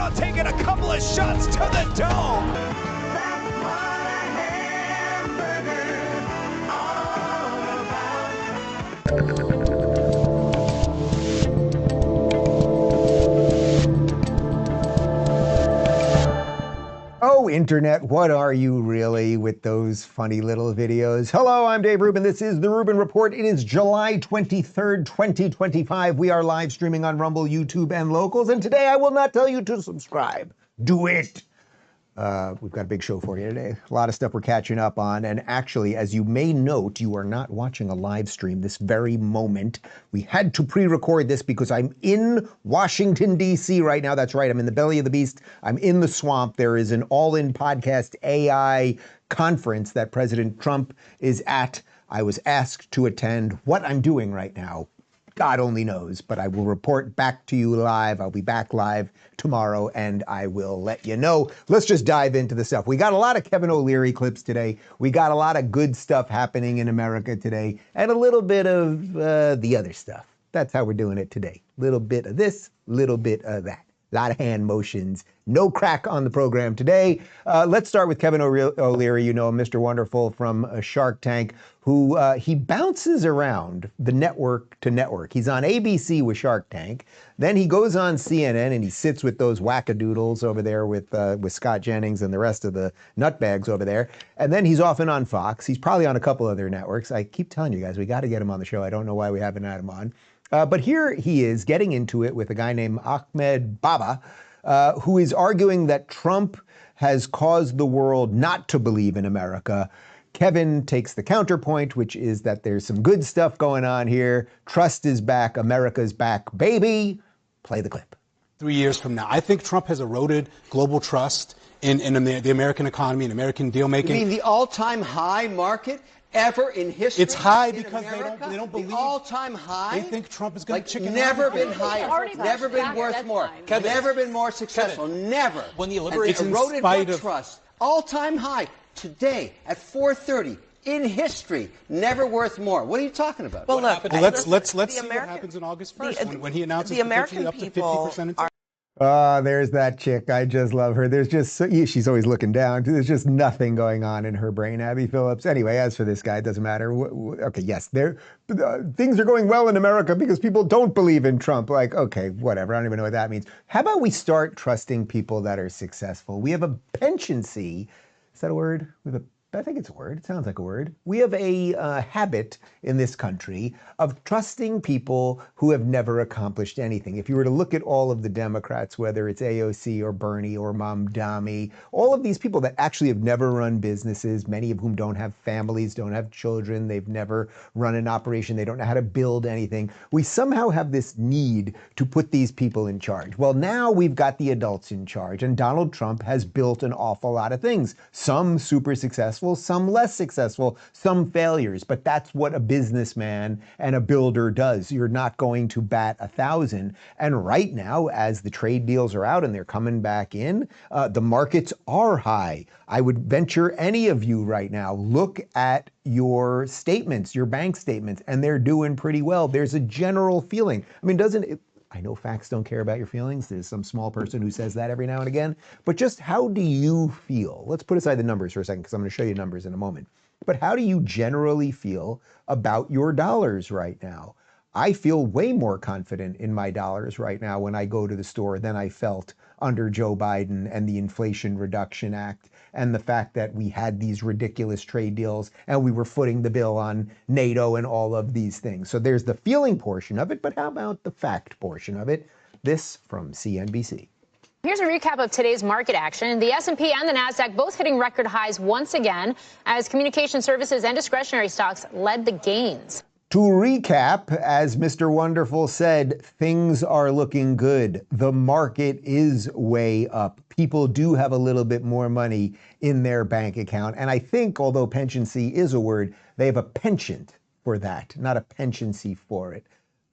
about taking a couple of shots to the dome. Oh, Internet, what are you really with those funny little videos? Hello, I'm Dave Rubin. This is the Rubin Report. It is July 23rd, 2025. We are live streaming on Rumble, YouTube, and Locals. And today I will not tell you to subscribe. Do it. We've got a big show for you today. A lot of stuff we're catching up on. And actually, as you may note, you are not watching a live stream this very moment. We had to pre-record this because I'm in Washington, D.C. right now. That's right. I'm in the belly of the beast. I'm in the swamp. There is an all-in podcast AI conference that President Trump is at. I was asked to attend. What I'm doing right now, God only knows, but I will report back to you live. I'll be back live tomorrow, and I will let you know. Let's just dive into the stuff. We got a lot of Kevin O'Leary clips today. We got a lot of good stuff happening in America today, and a little bit of the other stuff. That's how we're doing it today. Little bit of this, little bit of that. A lot of hand motions. No crack on the program today. Let's start with Kevin O'Leary, you know, Mr. Wonderful from Shark Tank, who he bounces around the network to network. He's on ABC with Shark Tank. Then he goes on CNN and he sits with those wackadoodles over there with Scott Jennings and the rest of the nutbags over there. And then he's often on Fox. He's probably on a couple other networks. I keep telling you guys, we got to get him on the show. I don't know why we haven't had him on. But here he is getting into it with a guy named Ahmed, who is arguing that Trump has caused the world not to believe in America. Kevin takes the counterpoint, which is that there's some good stuff going on here. Trust is back. America's back, baby. Play the clip. 3 years from now, I think Trump has eroded global trust in the American economy and American deal making. You mean the all-time high market ever in history? It's high because they don't believe. The all-time high? They think Trump is going to chicken out. Never been higher. Never been worth more. Never been more successful. Never. When the liberation eroded what trust? All-time high today at 4:30 in history. Never worth more. What are you talking about? Well, look. Let's see what happens on August 1st when he announces the American up to people 50%. There's that chick. I just love her. There's just, she's always looking down. There's just nothing going on in her brain, Abby Phillips. Anyway, as for this guy, it doesn't matter. Okay, yes, things are going well in America because people don't believe in Trump. Like, okay, whatever. I don't even know what that means. How about we start trusting people that are successful? We have a pensiency. Is that a word? I think it's a word. It sounds like a word. We have a habit in this country of trusting people who have never accomplished anything. If you were to look at all of the Democrats, whether it's AOC or Bernie or Mamdani, all of these people that actually have never run businesses, many of whom don't have families, don't have children, they've never run an operation, they don't know how to build anything. We somehow have this need to put these people in charge. Well, now we've got the adults in charge, and Donald Trump has built an awful lot of things. Some super successful, some less successful, some failures, but that's what a businessman and a builder does. You're not going to bat 1,000. And right now, as the trade deals are out and they're coming back in, the markets are high. I would venture any of you right now, look at your statements, your bank statements, and they're doing pretty well. There's a general feeling. I mean, I know facts don't care about your feelings. There's some small person who says that every now and again. But just how do you feel? Let's put aside the numbers for a second because I'm going to show you numbers in a moment. But how do you generally feel about your dollars right now? I feel way more confident in my dollars right now when I go to the store than I felt under Joe Biden and the Inflation Reduction Act and the fact that we had these ridiculous trade deals and we were footing the bill on NATO and all of these things. So there's the feeling portion of it, but how about the fact portion of it? This from CNBC. Here's a recap of today's market action. The S&P and the Nasdaq both hitting record highs once again as communication services and discretionary stocks led the gains. To recap, as Mr. Wonderful said, things are looking good. The market is way up. People do have a little bit more money in their bank account. And I think, although pensiency is a word, they have a penchant for that, not a pensiency for it.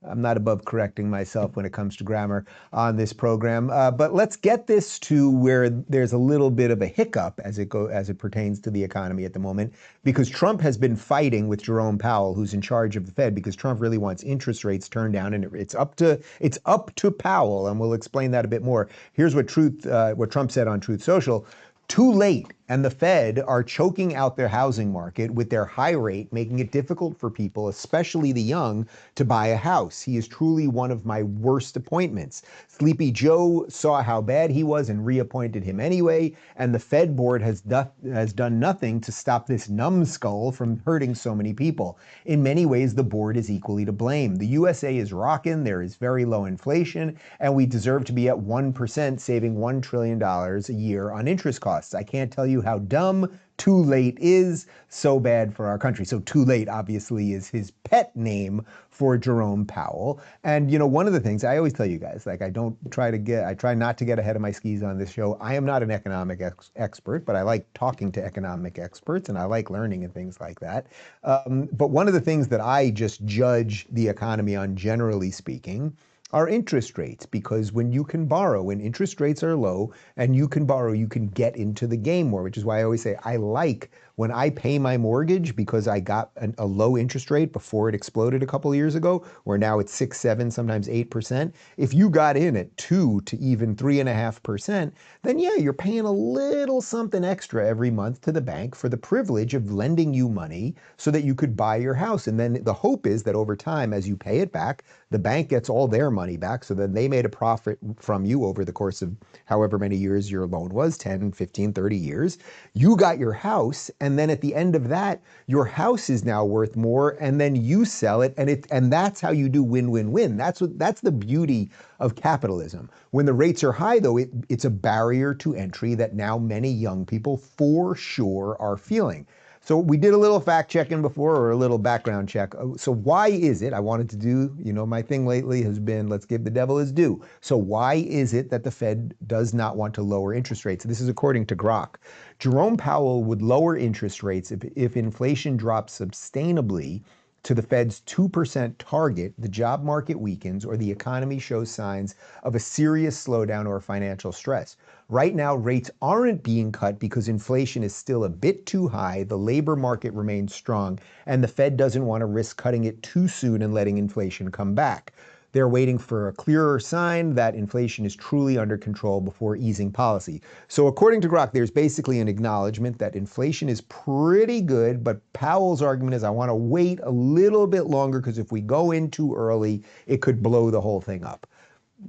I'm not above correcting myself when it comes to grammar on this program. But let's get this to where there's a little bit of a hiccup as it pertains to the economy at the moment, because Trump has been fighting with Jerome Powell, who's in charge of the Fed, because Trump really wants interest rates turned down, and it's up to Powell, and we'll explain that a bit more. Here's what Trump said on Truth Social. Too late, and the Fed are choking out their housing market with their high rate, making it difficult for people, especially the young, to buy a house. He is truly one of my worst appointments. Sleepy Joe saw how bad he was and reappointed him anyway, and the Fed board has done nothing to stop this numbskull from hurting so many people. In many ways, the board is equally to blame. The USA is rocking, there is very low inflation, and we deserve to be at 1%, saving $1 trillion a year on interest costs. I can't tell you how dumb too late is, so bad for our country. So too late obviously is his pet name for Jerome Powell. And you know, one of the things I always tell you guys, like I try not to get ahead of my skis on this show. I am not an economic expert, but I like talking to economic experts and I like learning and things like that. But one of the things that I just judge the economy on, generally speaking, are interest rates, because when you can borrow, when interest rates are low and you can borrow, you can get into the game more, which is why I always say I like when I pay my mortgage, because I got a low interest rate before it exploded a couple of years ago, where now it's 6, 7, sometimes 8%. If you got in at 2 to even 3.5%, then yeah, you're paying a little something extra every month to the bank for the privilege of lending you money so that you could buy your house. And then the hope is that over time, as you pay it back, the bank gets all their money back, so then they made a profit from you over the course of however many years your loan was, 10, 15, 30 years. You got your house, and then at the end of that, your house is now worth more, and then you sell it, and that's how you do win-win-win. That's the beauty of capitalism. When the rates are high, though, it's a barrier to entry that now many young people for sure are feeling. So we did a little fact checking before, or a little background check. So why is it, I wanted to do, you know, my thing lately has been, let's give the devil his due. So why is it that the Fed does not want to lower interest rates? This is according to Grok. Jerome Powell would lower interest rates if inflation drops sustainably to the Fed's 2% target, the job market weakens, or the economy shows signs of a serious slowdown or financial stress. Right now, rates aren't being cut because inflation is still a bit too high, the labor market remains strong, and the Fed doesn't want to risk cutting it too soon and letting inflation come back. They're waiting for a clearer sign that inflation is truly under control before easing policy. So according to Grok, there's basically an acknowledgement that inflation is pretty good, but Powell's argument is I want to wait a little bit longer because if we go in too early, it could blow the whole thing up.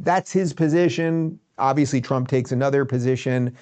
That's his position. Obviously, Trump takes another position.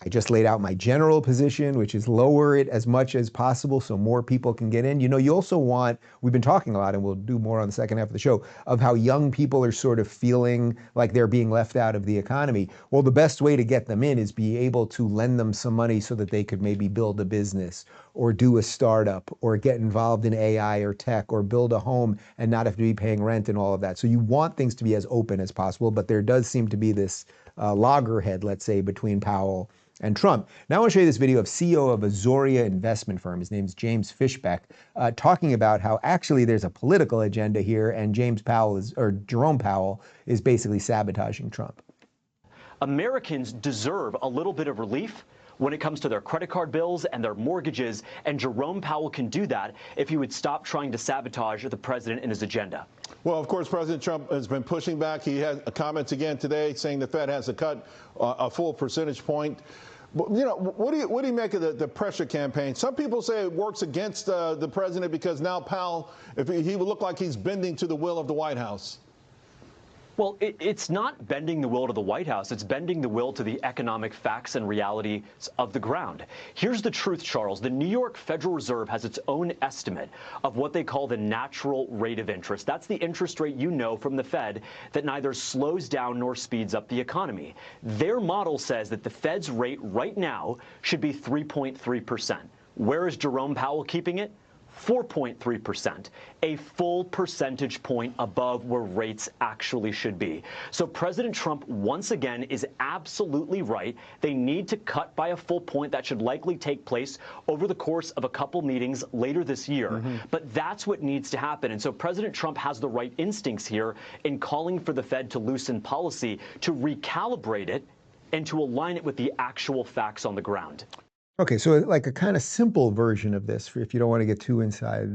I just laid out my general position, which is lower it as much as possible so more people can get in. You know, you also want, we've been talking a lot, and we'll do more on the second half of the show, of how young people are sort of feeling like they're being left out of the economy. Well, the best way to get them in is be able to lend them some money so that they could maybe build a business or do a startup or get involved in AI or tech or build a home and not have to be paying rent and all of that. So you want things to be as open as possible, but there does seem to be this loggerhead, let's say, between Powell and Trump. Now I want to show you this video of CEO of Azoria investment firm. His name's James Fishbeck, talking about how actually there's a political agenda here, and Jerome Powell is basically sabotaging Trump. Americans deserve a little bit of relief when it comes to their credit card bills and their mortgages, and Jerome Powell can do that if he would stop trying to sabotage the president and his agenda. Well, of course, President Trump has been pushing back. He had comments again today saying the Fed has to cut a full percentage point. But, you know, what do you make of the pressure campaign? Some people say it works against the president because now Powell, if he would look like he's bending to the will of the White House. Well, it's not bending the will to the White House. It's bending the will to the economic facts and realities of the ground. Here's the truth, Charles. The New York Federal Reserve has its own estimate of what they call the natural rate of interest. That's the interest rate you know from the Fed that neither slows down nor speeds up the economy. Their model says that the Fed's rate right now should be 3.3%. Where is Jerome Powell keeping it? 4.3%, a full percentage point above where rates actually should be. So President Trump, once again, is absolutely right. They need to cut by a full point. That should likely take place over the course of a couple meetings later this year. But that's what needs to happen. And so President Trump has the right instincts here in calling for the Fed to loosen policy, to recalibrate it, and to align it with the actual facts on the ground. Okay, so like a kind of simple version of this, if you don't want to get too inside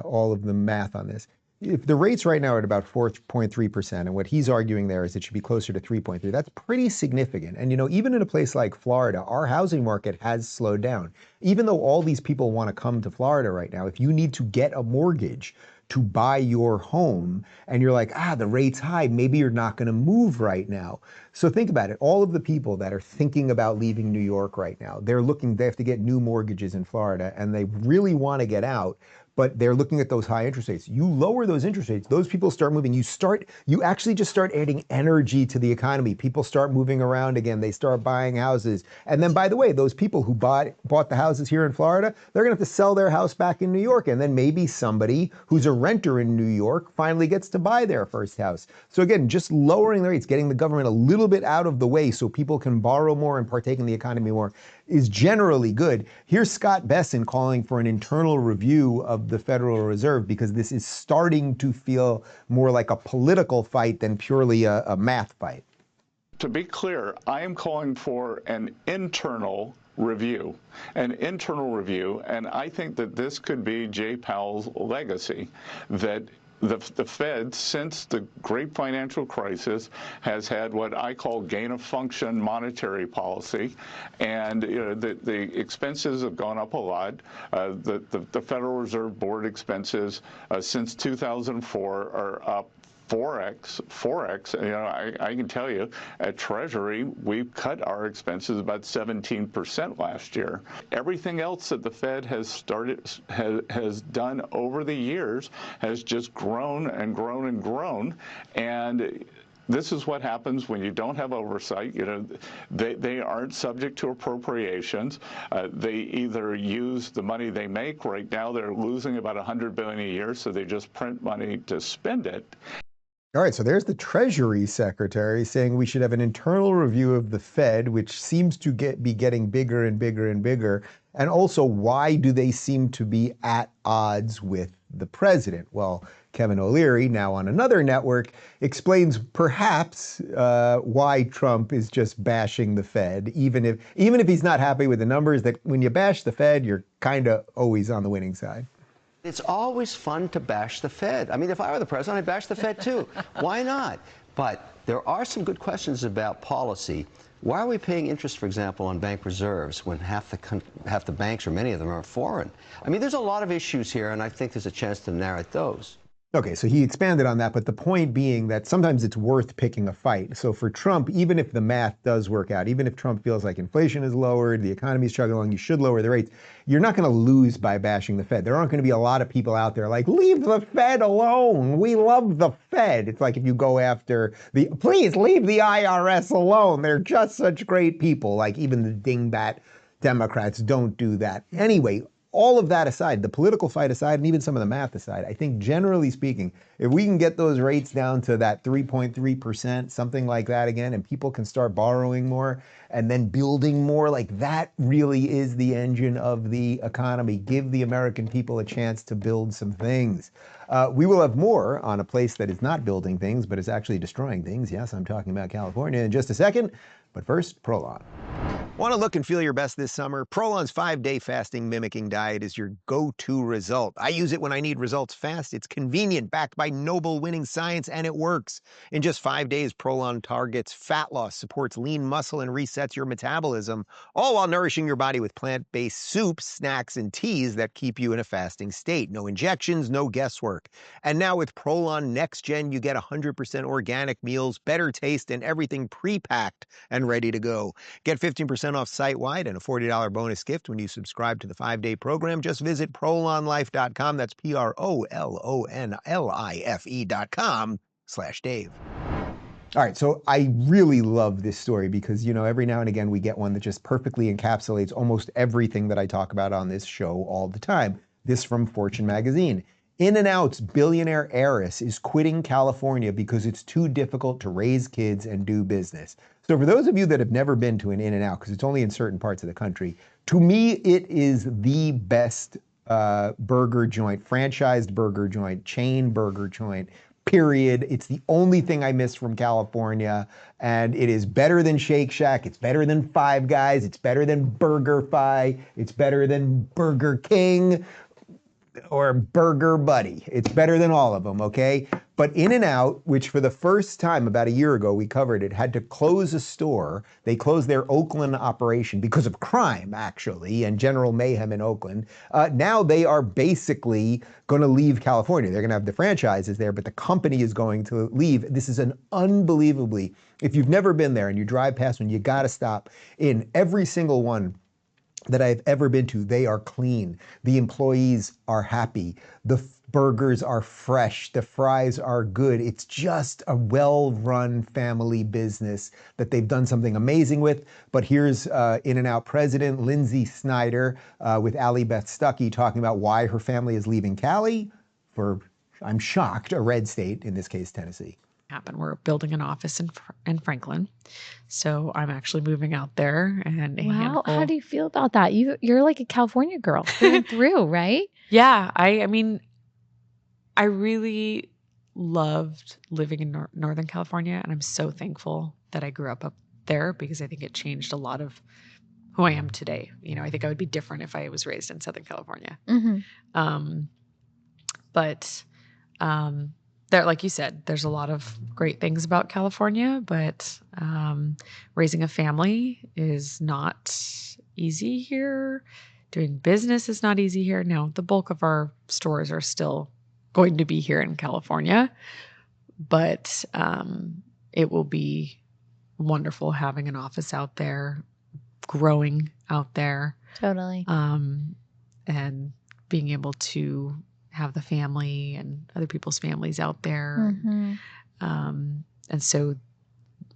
all of the math on this. If the rates right now are at about 4.3%, and what he's arguing there is it should be closer to 3.3, that's pretty significant. And even in a place like Florida, our housing market has slowed down. Even though all these people want to come to Florida right now, if you need to get a mortgage to buy your home and you're like, the rate's high, maybe you're not going to move right now. So think about it. All of the people that are thinking about leaving New York right now, they have to get new mortgages in Florida and they really want to get out, but they're looking at those high interest rates. You lower those interest rates, those people start moving. You actually just start adding energy to the economy. People start moving around again. They start buying houses. And then, by the way, those people who bought the houses here in Florida, they're going to have to sell their house back in New York. And then maybe somebody who's a renter in New York finally gets to buy their first house. So again, just lowering the rates, getting the government a little bit out of the way so people can borrow more and partake in the economy more is generally good. Here's Scott Bessent calling for an internal review of the Federal Reserve because this is starting to feel more like a political fight than purely a math fight. To be clear, I am calling for an internal review, and I think that this could be Jay Powell's legacy, that the Fed, since the great financial crisis, has had what I call gain-of-function monetary policy, and the expenses have gone up a lot. The Federal Reserve Board expenses since 2004 are up 4x. I can tell you, at Treasury, we've cut our expenses about 17% last year. Everything else that the Fed has done over the years has just grown and grown and grown. And this is what happens when you don't have oversight. They aren't subject to appropriations. They either use the money they make. Right now, they're losing about $100 billion a year, so they just print money to spend it. All right, so there's the Treasury Secretary saying we should have an internal review of the Fed, which seems to be getting bigger and bigger and bigger. And also, why do they seem to be at odds with the president? Well, Kevin O'Leary, now on another network, explains perhaps why Trump is just bashing the Fed, even if he's not happy with the numbers, that when you bash the Fed, you're kind of always on the winning side. It's always fun to bash the Fed. I mean, if I were the president, I'd bash the Fed too. Why not? But there are some good questions about policy. Why are we paying interest, for example, on bank reserves when half the banks, or many of them, are foreign? I mean, there's a lot of issues here, and I think there's a chance to narrate those. Okay, so he expanded on that, but the point being that sometimes it's worth picking a fight. So for Trump, even if the math does work out, even if Trump feels like inflation is lowered, the economy is chugging along, you should lower the rates, you're not going to lose by bashing the Fed. There aren't going to be a lot of people out there like, leave the Fed alone. We love the Fed. It's like if you go after please leave the IRS alone. They're just such great people. Like even the dingbat Democrats don't do that. Anyway, all of that aside, the political fight aside, and even some of the math aside, I think generally speaking, if we can get those rates down to that 3.3%, something like that again, and people can start borrowing more and then building more, like that really is the engine of the economy. Give the American people a chance to build some things. We will have more on a place that is not building things, but is actually destroying things. Yes, I'm talking about California in just a second. But first, Prolon. Want to look and feel your best this summer? Prolon's 5-day fasting mimicking diet is your go-to result. I use it when I need results fast. It's convenient, backed by noble winning science, and it works. In just 5 days, Prolon targets fat loss, supports lean muscle, and resets your metabolism, all while nourishing your body with plant-based soups, snacks, and teas that keep you in a fasting state. No injections, no guesswork. And now with Prolon Next Gen, you get 100% organic meals, better taste, and everything pre-packed and ready to go. Get 15% off site-wide and a $40 bonus gift when you subscribe to the 5-day program. Just visit prolonlife.com. That's PROLONLIFE.com/Dave. All right, so I really love this story because, every now and again we get one that just perfectly encapsulates almost everything that I talk about on this show all the time. This from Fortune magazine. In-N-Out's billionaire heiress is quitting California because it's too difficult to raise kids and do business. So for those of you that have never been to an In-N-Out, because it's only in certain parts of the country, to me, it is the best burger joint, franchised burger joint, chain burger joint, period. It's the only thing I miss from California, and it is better than Shake Shack. It's better than Five Guys. It's better than BurgerFi. It's better than Burger King or Burger Buddy. It's better than all of them, okay? But In-N-Out, which for the first time about a year ago we covered it, had to close a store. They closed their Oakland operation because of crime, actually, and general mayhem in Oakland. Now they are basically going to leave California. They're going to have the franchises there, but the company is going to leave. This is an unbelievably, if you've never been there and you drive past one, you got to stop. In every single one that I've ever been to, they are clean. The employees are happy. The burgers are fresh. The fries are good. It's just a well-run family business that they've done something amazing with. But here's In-N-Out President Lynsi Snyder with Allie Beth Stuckey talking about why her family is leaving Cali for, I'm shocked, a red state, in this case, Tennessee. Happen. We're building an office in Franklin, so I'm actually moving out there. And wow, how do you feel about that? You're like a California girl through and through, right? Yeah, I mean, I really loved living in Northern California, and I'm so thankful that I grew up there because I think it changed a lot of who I am today. You know, I think I would be different if I was raised in Southern California. There, like you said, there's a lot of great things about California, but raising a family is not easy here. Doing business is not easy here. Now, the bulk of our stores are still going to be here in California, but it will be wonderful having an office out there, growing out there. Totally. And being able to have the family and other people's families out there. And so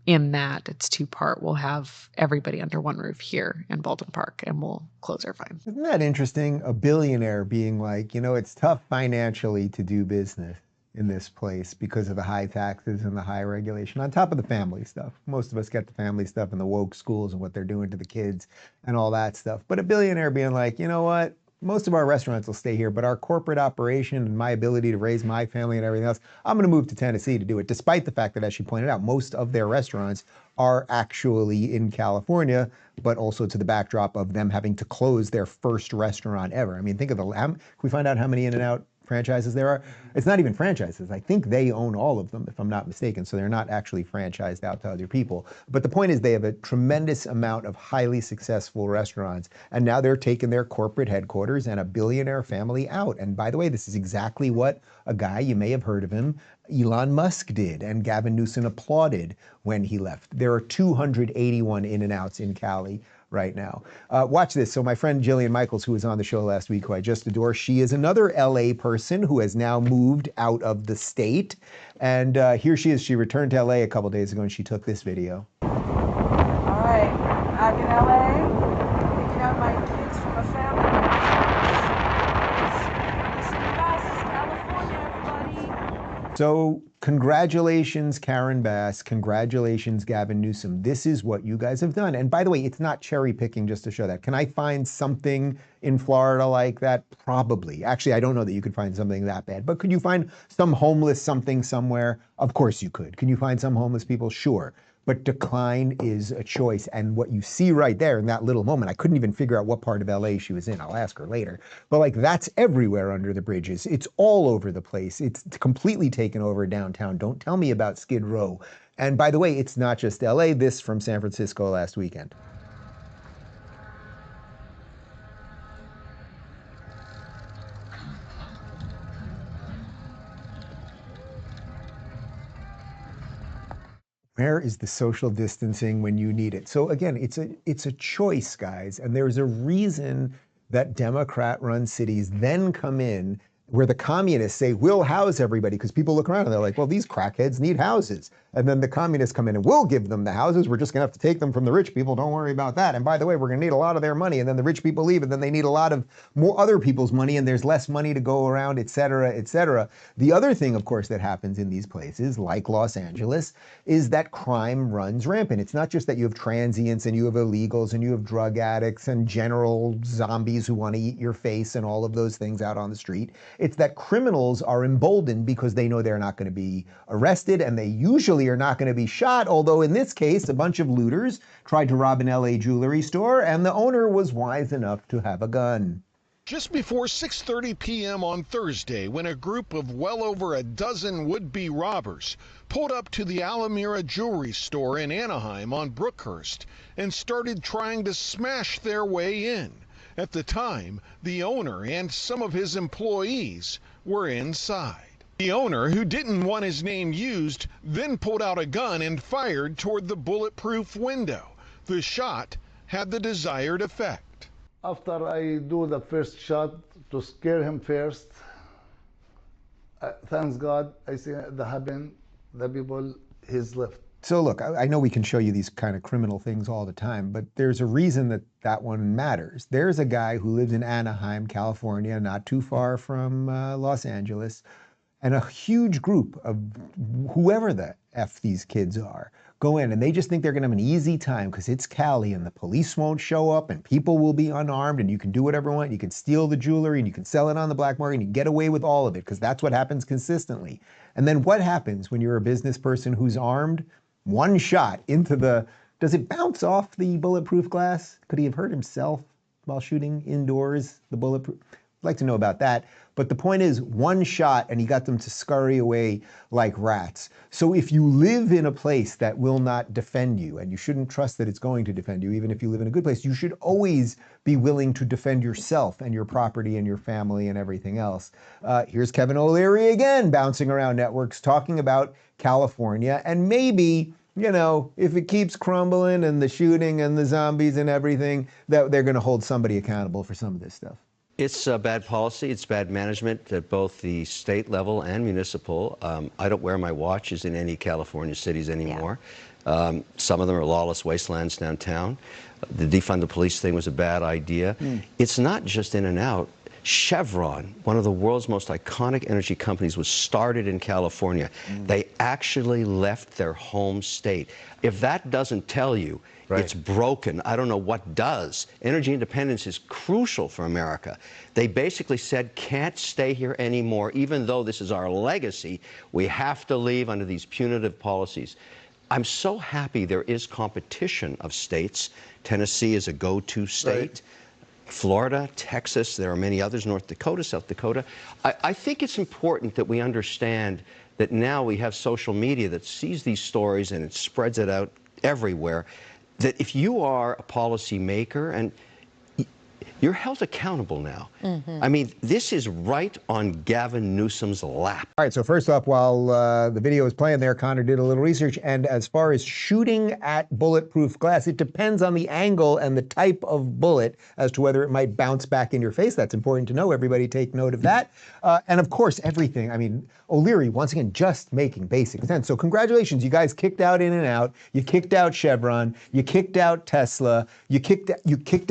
in that, it's two-part. We'll have everybody under one roof here in Baldwin Park, and we'll close our fine. Isn't that interesting? A billionaire being like, you know, it's tough financially to do business in this place because of the high taxes and the high regulation, on top of the family stuff. Most of us get the family stuff and the woke schools and what they're doing to the kids and all that stuff. But a billionaire being like, you know what? Most of our restaurants will stay here, but our corporate operation and my ability to raise my family and everything else, I'm going to move to Tennessee to do it, despite the fact that, as she pointed out, most of their restaurants are actually in California, but also to the backdrop of them having to close their first restaurant ever. I mean, think of can we find out how many In-N-Out franchises there are? It's not even franchises. I think they own all of them, if I'm not mistaken. So they're not actually franchised out to other people. But the point is, they have a tremendous amount of highly successful restaurants. And now they're taking their corporate headquarters and a billionaire family out. And by the way, this is exactly what a guy, you may have heard of him, Elon Musk did, and Gavin Newsom applauded when he left. There are 281 In-N-Outs in Cali right now. Watch this. So my friend Jillian Michaels, who was on the show last week, who I just adore, she is another LA person who has now moved out of the state. And here she is. She returned to LA a couple days ago and she took this video. All right, I'm in LA, picking up my kids from a family. So congratulations, Karen Bass. Congratulations, Gavin Newsom. This is what you guys have done. And by the way, it's not cherry picking just to show that. Can I find something in Florida like that? Probably. Actually, I don't know that you could find something that bad. But could you find some homeless something somewhere? Of course you could. Can you find some homeless people? Sure. But decline is a choice. And what you see right there in that little moment, I couldn't even figure out what part of LA she was in. I'll ask her later. But like, that's everywhere under the bridges. It's all over the place. It's completely taken over downtown. Don't tell me about Skid Row. And by the way, it's not just LA. This from San Francisco last weekend. Where is the social distancing when you need it? So again, it's a choice, guys. And there's a reason that Democrat-run cities then come in where the communists say, we'll house everybody, because people look around and they're like, well, these crackheads need houses. And then the communists come in and we'll give them the houses. We're just going to have to take them from the rich people. Don't worry about that. And by the way, we're going to need a lot of their money. And then the rich people leave, and then they need a lot of more other people's money, and there's less money to go around, et cetera, et cetera. The other thing, of course, that happens in these places, like Los Angeles, is that crime runs rampant. It's not just that you have transients and you have illegals and you have drug addicts and general zombies who want to eat your face and all of those things out on the street. It's that criminals are emboldened because they know they're not going to be arrested, and they usually are not going to be shot, although in this case, a bunch of looters tried to rob an LA jewelry store, and the owner was wise enough to have a gun. Just before 6:30 p.m. on Thursday, when a group of well over a dozen would-be robbers pulled up to the Amira Jewelry store in Anaheim on Brookhurst and started trying to smash their way in. At the time, the owner and some of his employees were inside. The owner, who didn't want his name used, then pulled out a gun and fired toward the bulletproof window. The shot had the desired effect. After I do the first shot to scare him first, thanks God, I see that happen, the people, he's left. So look, I know we can show you these kind of criminal things all the time, but there's a reason that that one matters. There's a guy who lives in Anaheim, California, not too far from Los Angeles, and a huge group of whoever the F these kids are go in, and they just think they're going to have an easy time because it's Cali and the police won't show up and people will be unarmed and you can do whatever you want. You can steal the jewelry and you can sell it on the black market and you get away with all of it because that's what happens consistently. And then what happens when you're a business person who's armed? One shot into the, does it bounce off the bulletproof glass? Could he have hurt himself while shooting indoors, the bulletproof? I'd like to know about that. But the point is, one shot and he got them to scurry away like rats. So if you live in a place that will not defend you, and you shouldn't trust that it's going to defend you, even if you live in a good place, you should always be willing to defend yourself and your property and your family and everything else. Here's Kevin O'Leary again, bouncing around networks, talking about California, and maybe, you know, if it keeps crumbling and the shooting and the zombies and everything, that they're going to hold somebody accountable for some of this stuff. It's bad policy. It's bad management at both the state level and municipal. I don't wear my watches in any California cities anymore. Yeah. Some of them are lawless wastelands downtown. The defund the police thing was a bad idea. It's not just in and out. Chevron, one of the world's most iconic energy companies, was started in California. They actually left their home state. If that doesn't tell you it's broken, I don't know what does. Energy independence is crucial for America. They basically said, can't stay here anymore, even though this is our legacy. We have to leave under these punitive policies. I'm so happy there is competition of states. Tennessee is a go-to state. Florida, Texas, there are many others, North Dakota, South Dakota. I think it's important that we understand that now we have social media that sees these stories and it spreads it out everywhere, that if you are a policy maker, and you're held accountable now. I mean, this is right on Gavin Newsom's lap. All right, so first off, while the video was playing there, Connor did a little research, and as far as shooting at bulletproof glass, it depends on the angle and the type of bullet as to whether it might bounce back in your face. That's important to know. Everybody take note of that. And of course, everything. I mean, O'Leary, once again, just making basic sense. So congratulations, you guys kicked out In-N-Out, you kicked out Chevron, you kicked out Tesla, you kicked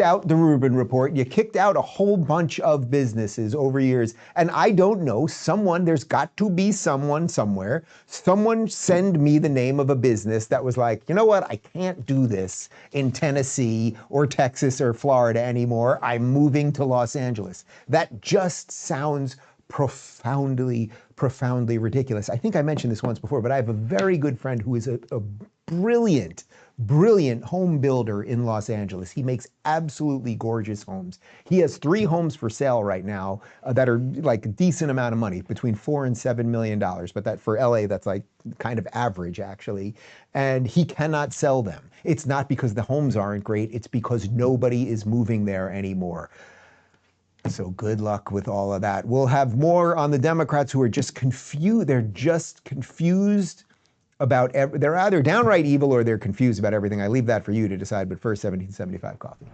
out the Rubin Report, you kicked out a whole bunch of businesses over years. And I don't know, there's got to be someone somewhere, someone send me the name of a business that was like, you know what, I can't do this in Tennessee or Texas or Florida anymore. I'm moving to Los Angeles. That just sounds profoundly ridiculous. I think I mentioned this once before, but I have a very good friend who is a brilliant home builder in Los Angeles. He makes absolutely gorgeous homes. He has 3 homes for sale right now that are like a decent amount of money, between $4 and $7 million. But that for LA, that's like kind of average actually. And he cannot sell them. It's not because the homes aren't great. It's because nobody is moving there anymore. So good luck with all of that. We'll have more on the Democrats who are just confused. They're just confused about, they're either downright evil or they're confused about everything. I leave that for you to decide, but first, 1775 coffee.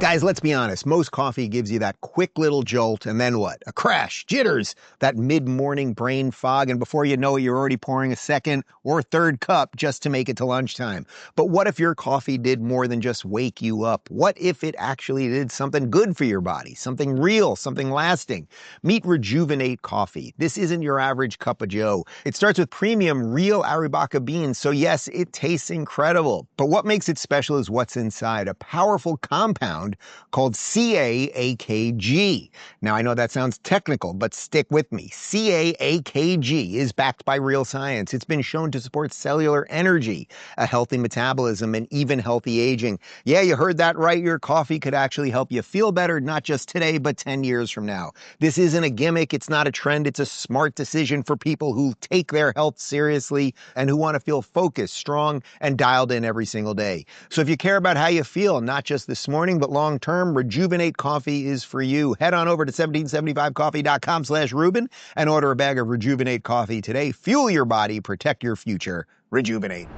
Guys, let's be honest. Most coffee gives you that quick little jolt, and then what? A crash, jitters, that mid-morning brain fog, and before you know it, you're already pouring a second or third cup just to make it to lunchtime. But what if your coffee did more than just wake you up? What if it actually did something good for your body, something real, something lasting? Meet Rejuvenate Coffee. This isn't your average cup of joe. It starts with premium real Arabica beans, so yes, it tastes incredible. But what makes it special is what's inside, a powerful compound called CAAKG. Now, I know that sounds technical, but stick with me. CAAKG is backed by real science. It's been shown to support cellular energy, a healthy metabolism, and even healthy aging. Yeah, you heard that right. Your coffee could actually help you feel better, not just today, but 10 years from now. This isn't a gimmick. It's not a trend. It's a smart decision for people who take their health seriously and who want to feel focused, strong, and dialed in every single day. So if you care about how you feel, not just this morning, but long term, Rejuvenate Coffee is for you. Head on over to 1775coffee.com/Rubin and order a bag of Rejuvenate Coffee today. Fuel your body, protect your future. Rejuvenate.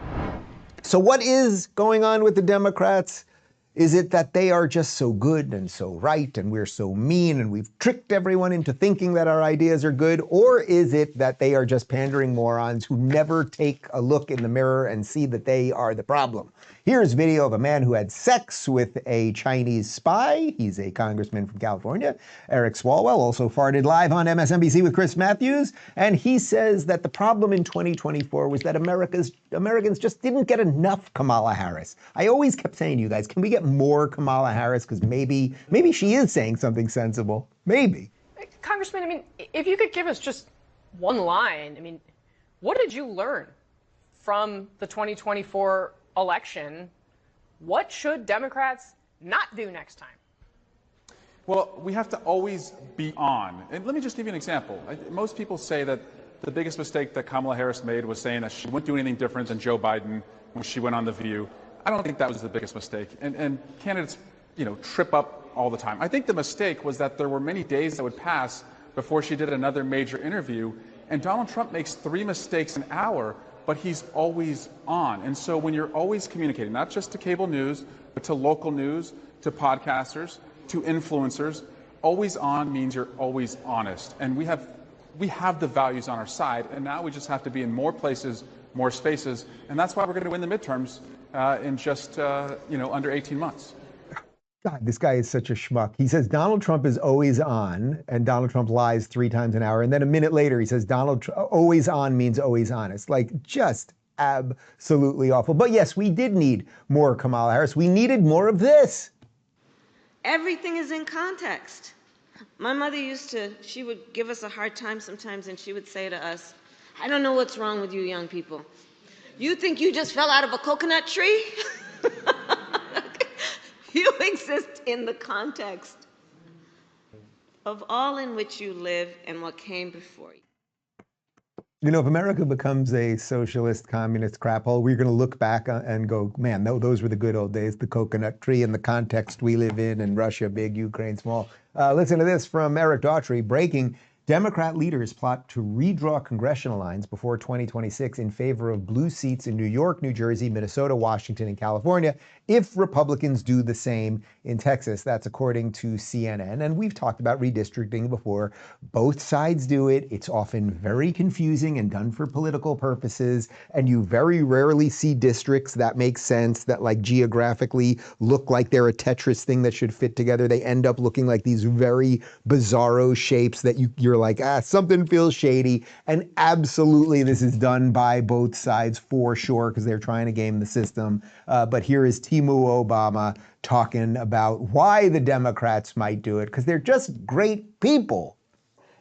So what is going on with the Democrats? Is it that they are just so good and so right and we're so mean and we've tricked everyone into thinking that our ideas are good? Or is it that they are just pandering morons who never take a look in the mirror and see that they are the problem? Here's video of a man who had sex with a Chinese spy. He's a congressman from California. Eric Swalwell also farted live on MSNBC with Chris Matthews. And he says that the problem in 2024 was that Americans just didn't get enough Kamala Harris. I always kept saying to you guys, can we get more Kamala Harris? Because maybe she is saying something sensible. Maybe. Congressman, I mean, if you could give us just one line, I mean, what did you learn from the 2024 election? What should Democrats not do next time? Well, we have to always be on. And let me just give you an example. Most people say that the biggest mistake that Kamala Harris made was saying that she wouldn't do anything different than Joe Biden when she went on The View. I don't think that was the biggest mistake. And candidates, trip up all the time. I think the mistake was that there were many days that would pass before she did another major interview. And Donald Trump makes 3 mistakes an hour, but he's always on. And so when you're always communicating, not just to cable news, but to local news, to podcasters, to influencers, always on means you're always honest. And we have the values on our side, and now we just have to be in more places, more spaces, and that's why we're going to win the midterms in just under 18 months. God, this guy is such a schmuck. He says Donald Trump is always on, and Donald Trump lies 3 times an hour. And then a minute later, he says always on means always honest. Like, just absolutely awful. But yes, we did need more Kamala Harris. We needed more of this. Everything is in context. My mother she would give us a hard time sometimes, and she would say to us, I don't know what's wrong with you young people. You think you just fell out of a coconut tree? You exist in the context of all in which you live and what came before you. If America becomes a socialist, communist crap hole, we're going to look back and go, man, those were the good old days, the coconut tree and the context we live in, and Russia big, Ukraine small. Listen to this from Eric Daughtry, breaking. Democrat leaders plot to redraw congressional lines before 2026 in favor of blue seats in New York, New Jersey, Minnesota, Washington, and California if Republicans do the same in Texas. That's according to CNN. And we've talked about redistricting before. Both sides do it. It's often very confusing and done for political purposes. And you very rarely see districts that make sense, that like geographically look like they're a Tetris thing that should fit together. They end up looking like these very bizarro shapes that you're like, something feels shady. And absolutely, this is done by both sides for sure, because they're trying to game the system. But here is Timu Obama talking about why the Democrats might do it, because they're just great people.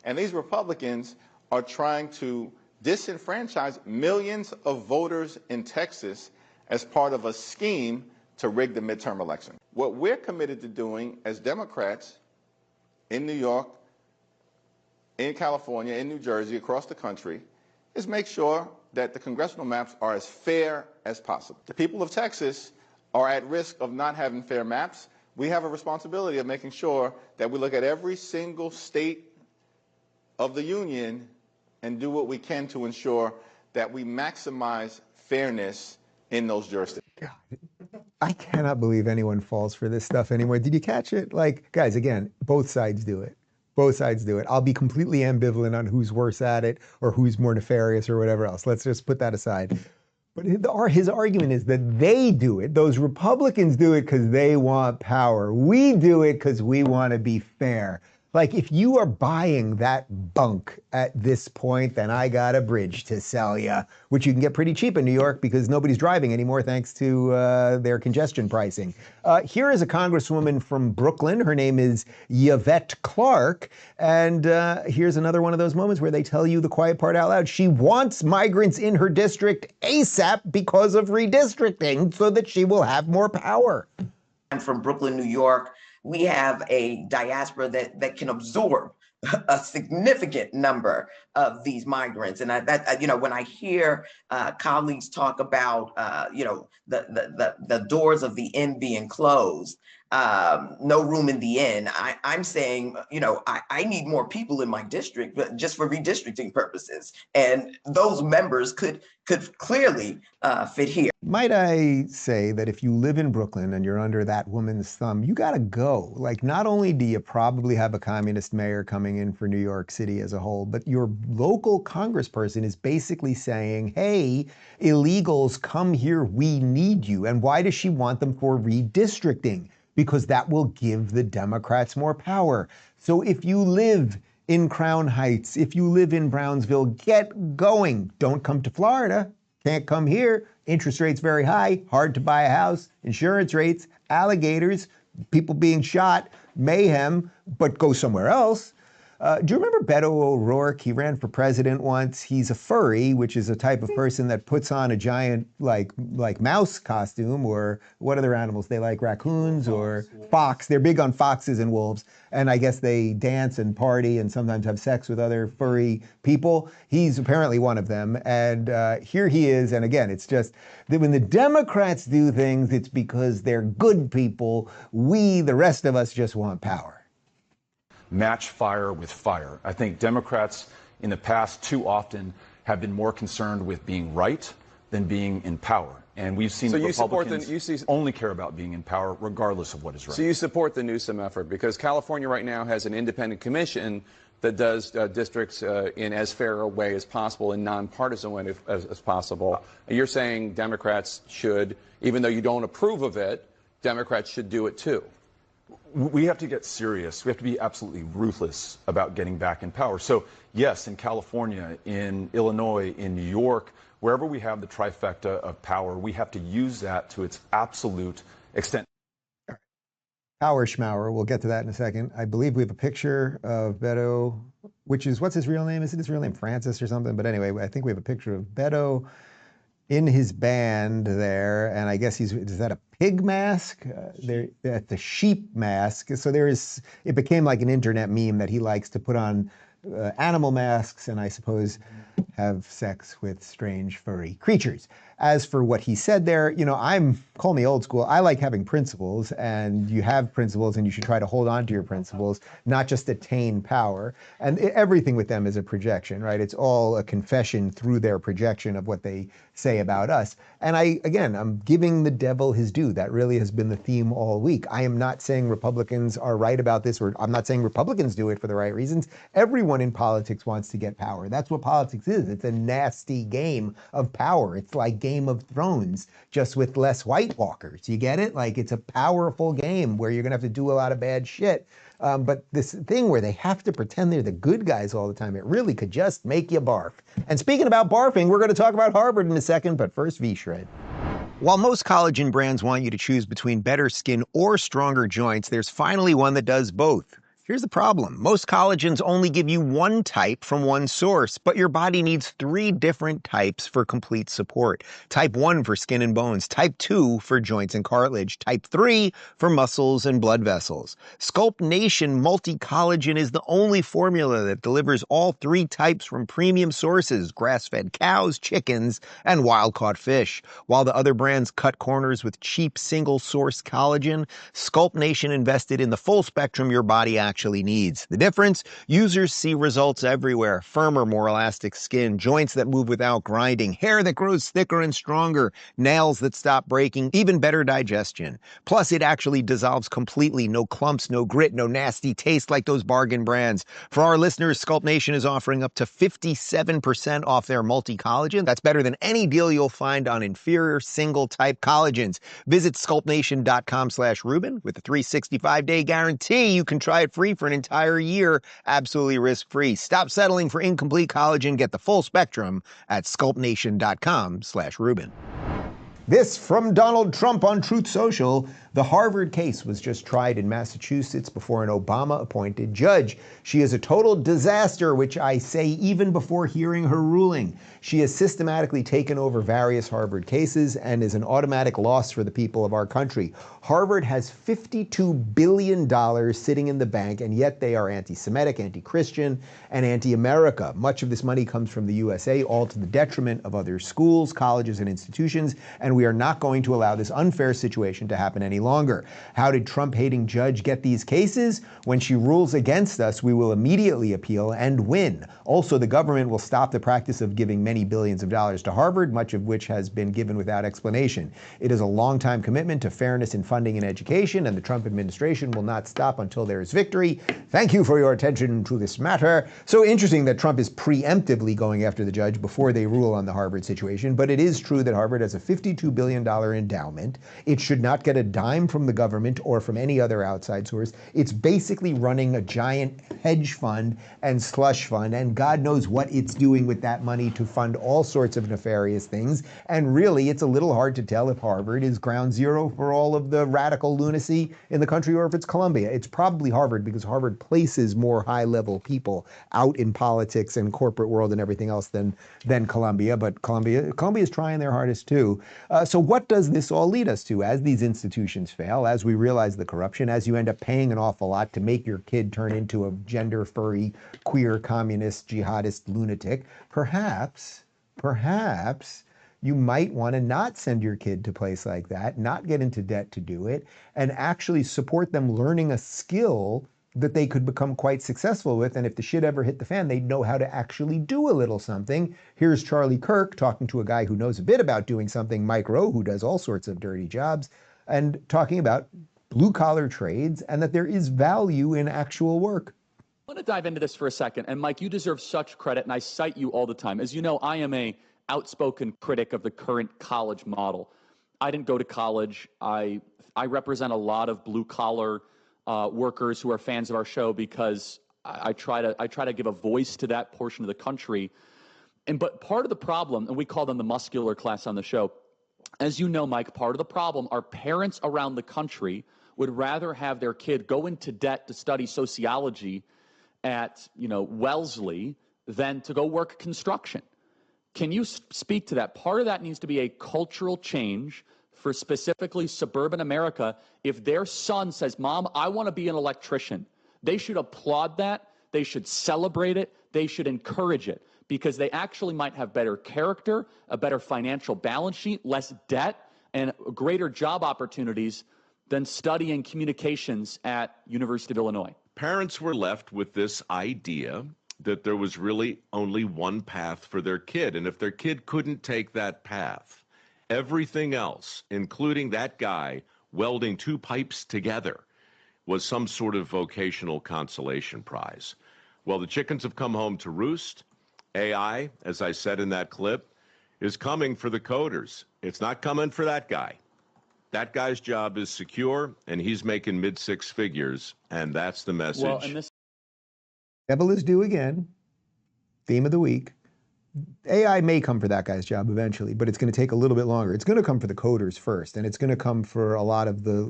And these Republicans are trying to disenfranchise millions of voters in Texas as part of a scheme to rig the midterm election. What we're committed to doing as Democrats in New York, in California, in New Jersey, across the country, is make sure that the congressional maps are as fair as possible. The people of Texas are at risk of not having fair maps. We have a responsibility of making sure that we look at every single state of the union and do what we can to ensure that we maximize fairness in those jurisdictions. I cannot believe anyone falls for this stuff anymore. Did you catch it? Like, guys, again, both sides do it. Both sides do it. I'll be completely ambivalent on who's worse at it or who's more nefarious or whatever else. Let's just put that aside. But his argument is that they do it. Those Republicans do it because they want power. We do it because we want to be fair. Like, if you are buying that bunk at this point, then I got a bridge to sell you, which you can get pretty cheap in New York because nobody's driving anymore thanks to their congestion pricing. Here is a congresswoman from Brooklyn. Her name is Yvette Clarke. And here's another one of those moments where they tell you the quiet part out loud. She wants migrants in her district ASAP because of redistricting so that she will have more power. I'm from Brooklyn, New York. We have a diaspora that can absorb a significant number of these migrants. And when I hear colleagues talk about, the doors of the inn being closed, no room in the inn, I'm saying, I need more people in my district, but just for redistricting purposes. And those members could clearly fit here. Might I say that if you live in Brooklyn and you're under that woman's thumb, you gotta go. Like, not only do you probably have a communist mayor coming in for New York City as a whole, but your local congressperson is basically saying, hey, illegals, come here, we need you. And why does she want them for redistricting? Because that will give the Democrats more power. So if you live in Crown Heights, if you live in Brownsville, get going. Don't come to Florida. Can't come here. Interest rates very high, hard to buy a house, insurance rates, alligators, people being shot, mayhem, but go somewhere else. Do you remember Beto O'Rourke? He ran for president once. He's a furry, which is a type of person that puts on a giant like mouse costume, or what other animals they like, raccoons or fox. They're big on foxes and wolves. And I guess they dance and party and sometimes have sex with other furry people. He's apparently one of them. And here he is. And again, it's just that when the Democrats do things, it's because they're good people. We, the rest of us, just want power. Match fire with fire. I think Democrats in the past too often have been more concerned with being right than being in power. And we've seen Republicans only care about being in power regardless of what is right. So you support the Newsom effort because California right now has an independent commission that does districts in as fair a way as possible, in nonpartisan way as possible. You're saying Democrats should, even though you don't approve of it, Democrats should do it too. We have to get serious. We have to be absolutely ruthless about getting back in power. So yes, in California, in Illinois, in New York, wherever we have the trifecta of power, we have to use that to its absolute extent. Power schmower, we'll get to that in a second. I believe we have a picture of Beto, which is, what's his real name? Is it his real name, Francis or something? But anyway, I think we have a picture of Beto in his band there, and I guess is that a pig mask? At the sheep mask. So it became like an internet meme that he likes to put on animal masks and I suppose have sex with strange furry creatures. As for what he said there, call me old school. I like having principles, and you have principles and you should try to hold on to your principles, not just attain power. And everything with them is a projection, right? It's all a confession through their projection of what they say about us. And I'm giving the devil his due. That really has been the theme all week. I am not saying Republicans are right about this, or I'm not saying Republicans do it for the right reasons. Everyone in politics wants to get power. That's what politics is. It's a nasty game of power. It's like Game of Thrones, just with less White Walkers. You get it? Like, it's a powerful game where you're gonna have to do a lot of bad shit. But this thing where they have to pretend they're the good guys all the time, it really could just make you barf. And speaking about barfing, we're gonna talk about Harvard in a second, but first, V-Shred. While most collagen brands want you to choose between better skin or stronger joints, there's finally one that does both. Here's the problem. Most collagens only give you one type from one source, but your body needs 3 different types for complete support. Type 1 for skin and bones, type 2 for joints and cartilage, type 3 for muscles and blood vessels. Sculpt Nation Multi-Collagen is the only formula that delivers all 3 types from premium sources: grass-fed cows, chickens, and wild-caught fish. While the other brands cut corners with cheap single-source collagen, Sculpt Nation invested in the full spectrum your body actually actually needs. The difference? Users see results everywhere. Firmer, more elastic skin, joints that move without grinding, hair that grows thicker and stronger, nails that stop breaking, even better digestion. Plus, it actually dissolves completely. No clumps, no grit, no nasty taste like those bargain brands. For our listeners, Sculpt Nation is offering up to 57% off their multi-collagen. That's better than any deal you'll find on inferior single-type collagens. Visit sculptnation.com/Rubin. With a 365-day guarantee, you can try it free for an entire year, absolutely risk-free. Stop settling for incomplete collagen. Get the full spectrum at sculptnation.com/Rubin. This from Donald Trump on Truth Social. The Harvard case was just tried in Massachusetts before an Obama-appointed judge. She is a total disaster, which I say even before hearing her ruling. She has systematically taken over various Harvard cases and is an automatic loss for the people of our country. Harvard has $52 billion sitting in the bank, and yet they are anti-Semitic, anti-Christian, and anti-America. Much of this money comes from the USA, all to the detriment of other schools, colleges, and institutions, and we are not going to allow this unfair situation to happen any longer. How did Trump-hating judge get these cases? When she rules against us, we will immediately appeal and win. Also, the government will stop the practice of giving many billions of dollars to Harvard, much of which has been given without explanation. It is a long-time commitment to fairness in funding and education, and the Trump administration will not stop until there is victory. Thank you for your attention to this matter. So interesting that Trump is preemptively going after the judge before they rule on the Harvard situation, but it is true that Harvard has a $52 billion endowment. It should not get a dime from the government or from any other outside source. It's basically running a giant hedge fund and slush fund, and God knows what it's doing with that money to fund all sorts of nefarious things. And really, it's a little hard to tell if Harvard is ground zero for all of the radical lunacy in the country or if it's Columbia. It's probably Harvard because Harvard places more high-level people out in politics and corporate world and everything else than Columbia, but Columbia is trying their hardest too. So what does this all lead us to? As these institutions fail, as we realize the corruption, as you end up paying an awful lot to make your kid turn into a gender-furry, queer, communist, jihadist lunatic, perhaps you might want to not send your kid to a place like that, not get into debt to do it, and actually support them learning a skill that they could become quite successful with. And if the shit ever hit the fan, they'd know how to actually do a little something. Here's Charlie Kirk talking to a guy who knows a bit about doing something, Mike Rowe, who does all sorts of dirty jobs, and talking about blue-collar trades and that there is value in actual work. I want to dive into this for a second. And Mike, you deserve such credit, and I cite you all the time. As you know, I am a outspoken critic of the current college model. I didn't go to college. I represent a lot of blue-collar workers who are fans of our show because I try to give a voice to that portion of the country. But part of the problem, and we call them the muscular class on the show, as you know, Mike, part of the problem are parents around the country would rather have their kid go into debt to study sociology at, Wellesley than to go work construction. Can you speak to that? Part of that needs to be a cultural change for specifically suburban America. If their son says, Mom, I want to be an electrician, they should applaud that. They should celebrate it. They should encourage it because they actually might have better character, a better financial balance sheet, less debt, and greater job opportunities than studying communications at University of Illinois. Parents were left with this idea that there was really only one path for their kid. And if their kid couldn't take that path, everything else, including that guy welding two pipes together, was some sort of vocational consolation prize. Well, the chickens have come home to roost. AI, as I said in that clip, is coming for the coders. It's not coming for that guy. That guy's job is secure, and he's making mid-six figures, and that's the message. Well, and this Devil is due again. Theme of the week. AI may come for that guy's job eventually, but it's going to take a little bit longer. It's going to come for the coders first, and it's going to come for a lot of the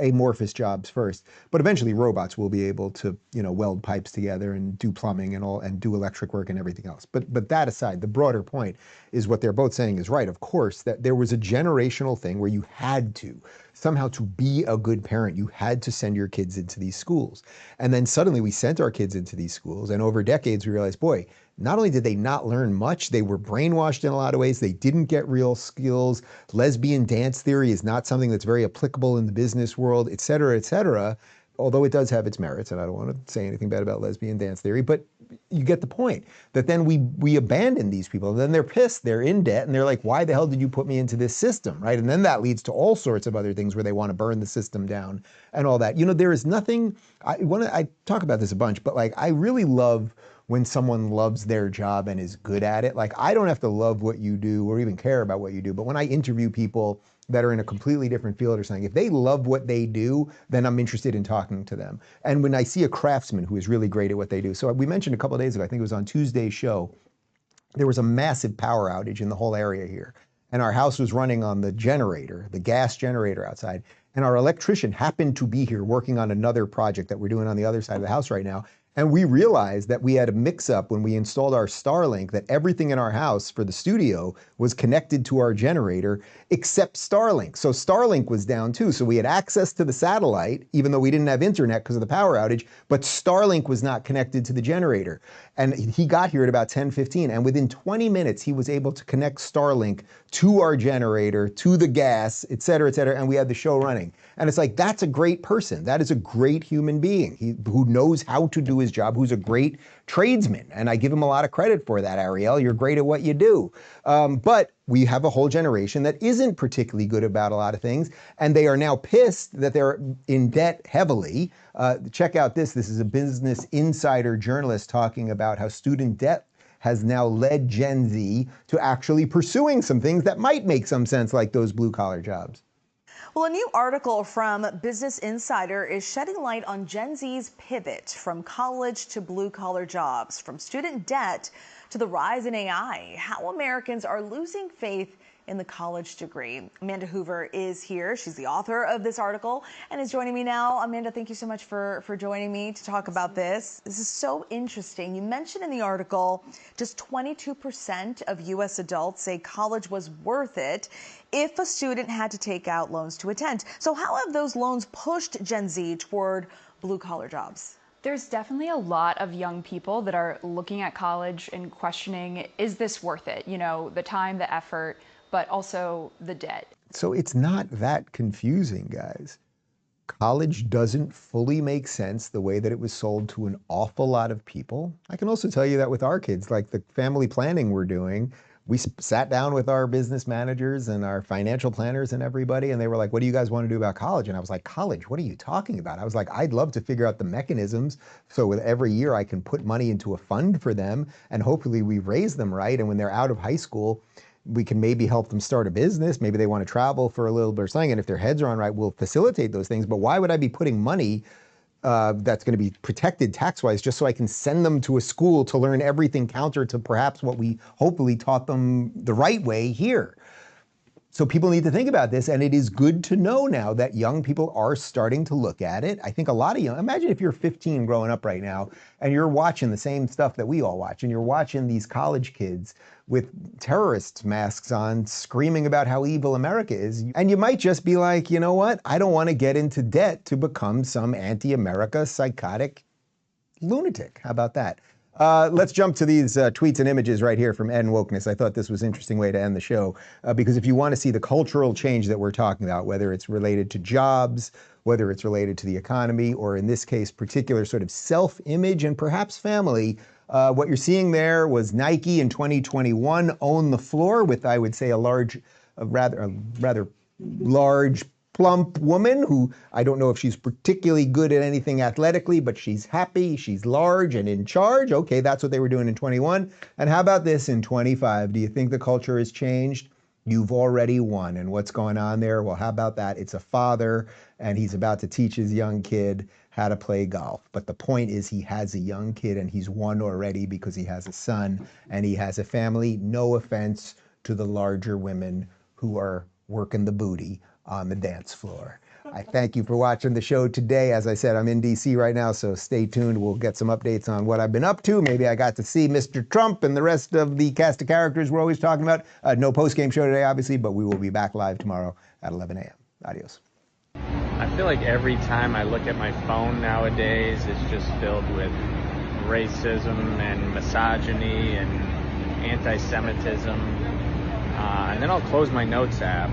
amorphous jobs first. But eventually robots will be able to, weld pipes together and do plumbing and all, and do electric work and everything else. But that aside, the broader point is what they're both saying is right. Of course, that there was a generational thing where you had to, somehow to be a good parent, you had to send your kids into these schools. And then suddenly we sent our kids into these schools, and over decades we realized, boy, not only did they not learn much, they were brainwashed in a lot of ways. They didn't get real skills. Lesbian dance theory is not something that's very applicable in the business world, et cetera, et cetera. although it does have its merits, and I don't want to say anything bad about lesbian dance theory, but you get the point, that then we abandon these people, and then they're pissed, they're in debt, and they're like, why the hell did you put me into this system, right? And then that leads to all sorts of other things where they want to burn the system down and all that. You know, there is nothing, I talk about this a bunch, but like, I really love when someone loves their job and is good at it. Like, I don't have to love what you do or even care about what you do, but when I interview people that are in a completely different field or something, if they love what they do, then I'm interested in talking to them. And when I see a craftsman who is really great at what they do, so we mentioned a couple of days ago, I think it was on Tuesday's show, there was a massive power outage in the whole area here. And our house was running on the generator, the gas generator outside. And our electrician happened to be here working on another project that we're doing on the other side of the house right now. And we realized that we had a mix-up when we installed our Starlink, that everything in our house for the studio was connected to our generator except Starlink. So Starlink was down too. So we had access to the satellite, even though we didn't have internet because of the power outage, but Starlink was not connected to the generator. And he got here at about 10:15, and within 20 minutes, he was able to connect Starlink to our generator, to the gas, et cetera, and we had the show running. And it's like, that's a great person. That is a great human being who knows how to do his job, who's a great tradesman. And I give him a lot of credit for that, Ariel. You're great at what you do. But we have a whole generation that isn't particularly good about a lot of things, and they are now pissed that they're in debt heavily. Check out this. This is a Business Insider journalist talking about how student debt has now led Gen Z to actually pursuing some things that might make some sense, like those blue-collar jobs. Well, a new article from Business Insider is shedding light on Gen Z's pivot from college to blue-collar jobs, from student debt to the rise in AI, how Americans are losing faith in the college degree. Amanda Hoover is here. She's the author of this article and is joining me now. Amanda, thank you so much for joining me to talk about this. This is so interesting. You mentioned in the article just 22% of U.S. adults say college was worth it if a student had to take out loans to attend. So how have those loans pushed Gen Z toward blue-collar jobs? There's definitely a lot of young people that are looking at college and questioning, is this worth it? You know, the time, the effort, but also the debt. So it's not that confusing, guys. College doesn't fully make sense the way that it was sold to an awful lot of people. I can also tell you that with our kids, like the family planning we're doing, we sat down with our business managers and our financial planners and everybody, and they were like, what do you guys want to do about college? And I was like, college, what are you talking about? I was like, I'd love to figure out the mechanisms so with every year I can put money into a fund for them, and hopefully we raise them right, and when they're out of high school, we can maybe help them start a business. Maybe they want to travel for a little bit or something. And if their heads are on right, we'll facilitate those things. But why would I be putting money that's going to be protected tax-wise just so I can send them to a school to learn everything counter to perhaps what we hopefully taught them the right way here? So people need to think about this, and it is good to know now that young people are starting to look at it. I think a lot of imagine if you're 15 growing up right now and you're watching the same stuff that we all watch, and you're watching these college kids with terrorist masks on screaming about how evil America is. And you might just be like, you know what? I don't want to get into debt to become some anti-America psychotic lunatic. How about that? Let's jump to these tweets and images right here from Ed and Wokeness. I thought this was an interesting way to end the show because if you want to see the cultural change that we're talking about, whether it's related to jobs, whether it's related to the economy, or in this case, particular sort of self-image and perhaps family, what you're seeing there was Nike in 2021 own the floor with, I would say, a rather large, plump woman who I don't know if she's particularly good at anything athletically, but she's happy, she's large and in charge. Okay, that's what they were doing in 21. And how about this in 25? Do you think the culture has changed? You've already won. And what's going on there? Well, how about that? It's a father, and he's about to teach his young kid how to play golf. But the point is he has a young kid, and he's won already because he has a son, and he has a family. No offense to the larger women who are working the booty on the dance floor. I thank you for watching the show today. As I said, I'm in D.C. right now, so stay tuned. We'll get some updates on what I've been up to. Maybe I got to see Mr. Trump and the rest of the cast of characters we're always talking about. No post-game show today, obviously, but we will be back live tomorrow at 11 a.m. Adios. I feel like every time I look at my phone nowadays, it's just filled with racism and misogyny and anti-Semitism. And then I'll close my notes app